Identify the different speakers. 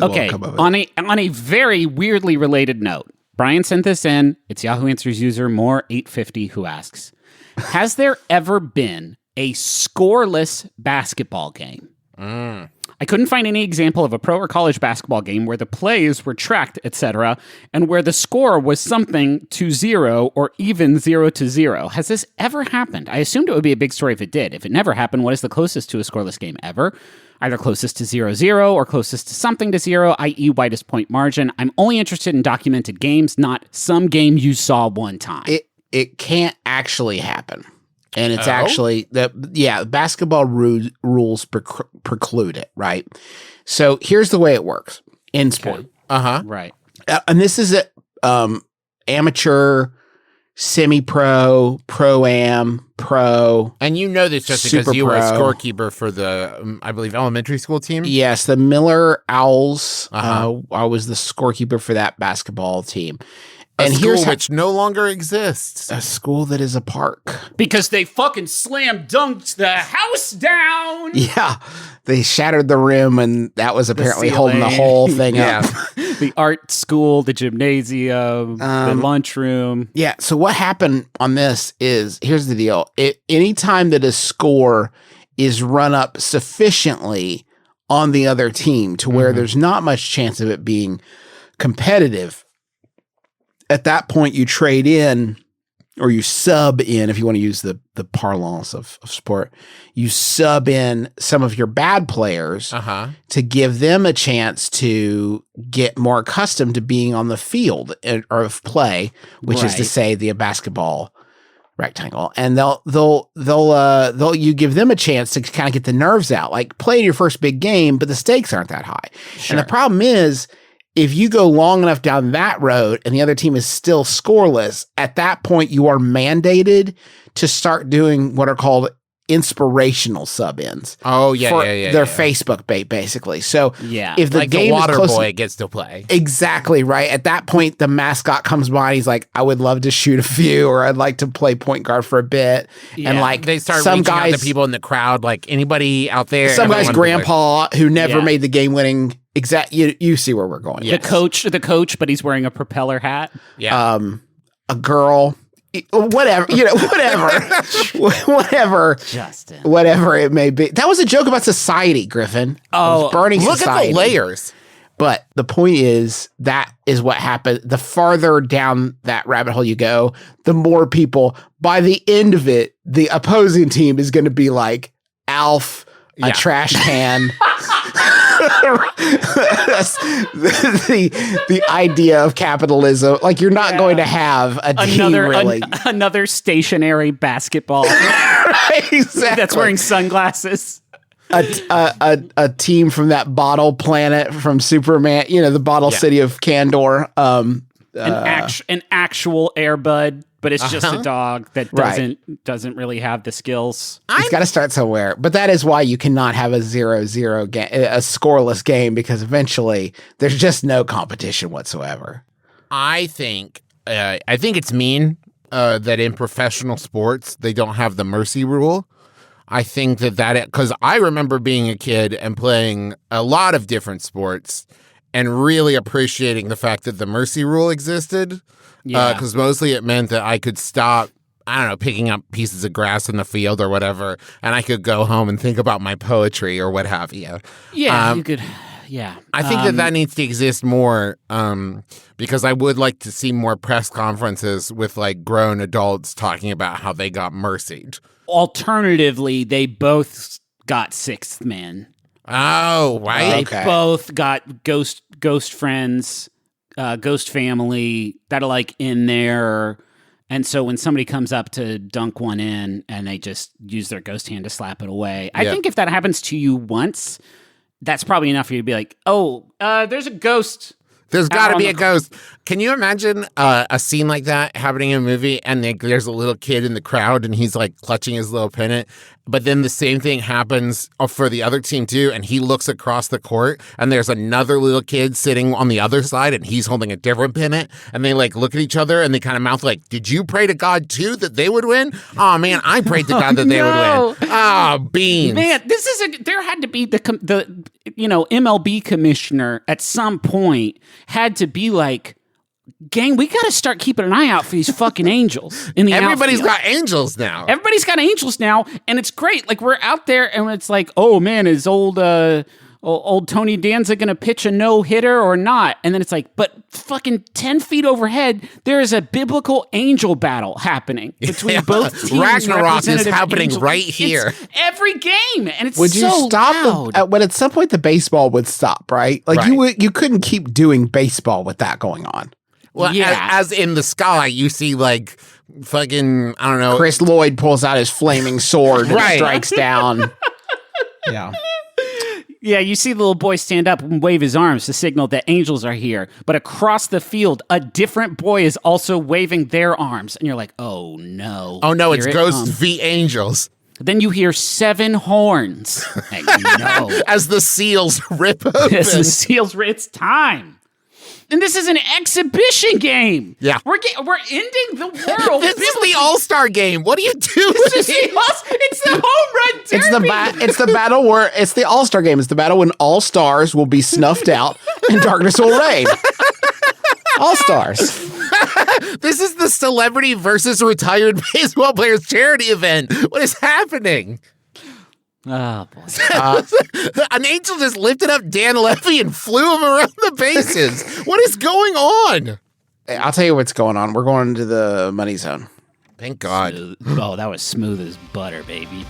Speaker 1: Okay, on a very weirdly related note, Brian sent this in. It's Yahoo Answers user More850 who asks, has there ever been a scoreless basketball game? I couldn't find any example of a pro or college basketball game where the plays were tracked, etc., and where the score was something to 0 or even 0-0. Has this ever happened? I assumed it would be a big story if it did. If it never happened, what is the closest to a scoreless game ever? Either closest to 0-0 or closest to something to 0, i.e. widest point margin. I'm only interested in documented games, not some game you saw one time.
Speaker 2: It can't actually happen. And it's actually, basketball rules preclude it, right? So here's the way it works in sport.
Speaker 1: Okay. Right.
Speaker 2: And this is amateur, semi-pro, pro-am, pro.
Speaker 3: And you know this just because you were a scorekeeper for the, I believe, elementary school team?
Speaker 2: Yes, the Miller Owls. I was the scorekeeper for that basketball team.
Speaker 3: And here's which no longer exists.
Speaker 2: A school that is a park.
Speaker 1: Because they fucking slam dunked the house down.
Speaker 2: Yeah. They shattered the rim, and that was apparently holding the whole thing up.
Speaker 1: The art school, the gymnasium, the lunchroom.
Speaker 2: Yeah. So what happened on this is, here's the deal. Anytime that a score is run up sufficiently on the other team to where there's not much chance of it being competitive, at that point, you trade in, or you sub in, if you want to use the parlance of sport, you sub in some of your bad players to give them a chance to get more accustomed to being on the field of play, which is to say the basketball rectangle. And you give them a chance to kind of get the nerves out, like playing your first big game, but the stakes aren't that high. Sure. And the problem is, if you go long enough down that road and the other team is still scoreless, at that point you are mandated to start doing what are called inspirational sub-ins.
Speaker 3: Oh, yeah,
Speaker 2: Their Facebook bait, basically. So if the
Speaker 3: like
Speaker 2: game
Speaker 3: the water
Speaker 2: is close,
Speaker 3: boy gets to play.
Speaker 2: Exactly, right? At that point, the mascot comes by and he's like, I would love to shoot a few, or I'd like to play point guard for a bit. Yeah. And like
Speaker 3: they start reaching out to people in the crowd, like anybody out there.
Speaker 2: Some guy's grandpa who never made the game-winning. You see where we're going.
Speaker 1: Yes. The coach, but he's wearing a propeller hat.
Speaker 3: Yeah.
Speaker 2: A girl, whatever, whatever,
Speaker 1: Justin,
Speaker 2: whatever it may be. That was a joke about society, Griffin.
Speaker 3: Oh,
Speaker 2: burning
Speaker 3: look
Speaker 2: society.
Speaker 3: At the layers.
Speaker 2: But the point is, that is what happened. The farther down that rabbit hole you go, the more people, by the end of it, the opposing team is going to be like, Alf, a trash can. That's the idea of capitalism. Like, you're not going to have
Speaker 1: another stationary basketball
Speaker 2: exactly.
Speaker 1: that's wearing sunglasses.
Speaker 2: A team from that bottle planet from Superman, the bottle city of Kandor.
Speaker 1: An actual Airbud, but it's just a dog that doesn't really have the skills.
Speaker 2: It's got to start somewhere. But that is why you cannot have a 0-0 game, a scoreless game, because eventually there's just no competition whatsoever.
Speaker 3: I think it's mean that in professional sports they don't have the mercy rule. I think that because I remember being a kid and playing a lot of different sports and really appreciating the fact that the mercy rule existed. Because mostly it meant that I could stop, I don't know, picking up pieces of grass in the field or whatever, and I could go home and think about my poetry or what have you.
Speaker 1: Yeah, you could. Yeah.
Speaker 3: I think that needs to exist more because I would like to see more press conferences with like grown adults talking about how they got mercied.
Speaker 1: Alternatively, they both got sixth man.
Speaker 3: Oh, right.
Speaker 1: They both got ghost friends, ghost family that are like in there. And so when somebody comes up to dunk one in and they just use their ghost hand to slap it away, I think if that happens to you once, that's probably enough for you to be like, oh, there's a ghost.
Speaker 3: There's got to be a ghost. Can you imagine a scene like that happening in a movie and there's a little kid in the crowd and he's like clutching his little pennant But then the same thing happens for the other team too. And he looks across the court and there's another little kid sitting on the other side and he's holding a different pennant. And they like look at each other and they kind of mouth like, did you pray to God too that they would win? Oh man, I prayed to God that they would win. Oh, beans.
Speaker 1: Man, there had to be the MLB commissioner at some point had to be like, gang, we got to start keeping an eye out for these fucking angels in the
Speaker 3: Everybody's
Speaker 1: outfield.
Speaker 3: got angels now.
Speaker 1: Everybody's got angels now, and it's great. Like, we're out there, and it's like, oh, man, is old Tony Danza going to pitch a no-hitter or not? And then it's like, but fucking 10 feet overhead, there is a biblical angel battle happening between both teams.
Speaker 3: Ragnarok is happening
Speaker 1: angels.
Speaker 3: right here.
Speaker 1: It's every game, and it's
Speaker 2: Would you
Speaker 1: so
Speaker 2: stop
Speaker 1: loud.
Speaker 2: when at some point the baseball would stop, right? Like
Speaker 3: Right.
Speaker 2: you couldn't keep doing baseball with that going on.
Speaker 3: Well,
Speaker 1: Yeah.
Speaker 3: as in the sky, you see like fucking, I don't know.
Speaker 2: Chris Lloyd pulls out his flaming sword and
Speaker 3: Right.
Speaker 2: strikes down. Yeah.
Speaker 1: Yeah, you see the little boy stand up and wave his arms to signal that angels are here. But across the field, a different boy is also waving their arms. And you're like, oh no.
Speaker 3: Oh no,
Speaker 1: Here
Speaker 3: it's
Speaker 1: it
Speaker 3: Ghosts
Speaker 1: comes.
Speaker 3: v Angels.
Speaker 1: Then you hear 7 horns. And you know.
Speaker 3: As the seals rip open.
Speaker 1: This is Seals. It's time. And this is an exhibition game.
Speaker 3: Yeah.
Speaker 1: We're ending the world.
Speaker 3: This is the All-Star game. What are you doing?
Speaker 1: It's the home run derby.
Speaker 2: It's the battle where it's the All-Star game. It's the battle when all stars will be snuffed out and darkness will reign. All stars.
Speaker 3: This is the celebrity versus retired baseball players charity event. What is happening?
Speaker 1: Oh, boy.
Speaker 3: An angel just lifted up Dan Levy and flew him around the bases. What is going on?
Speaker 2: I'll tell you what's going on. We're going into the money zone.
Speaker 3: Thank God.
Speaker 1: Oh, that was smooth as butter, baby.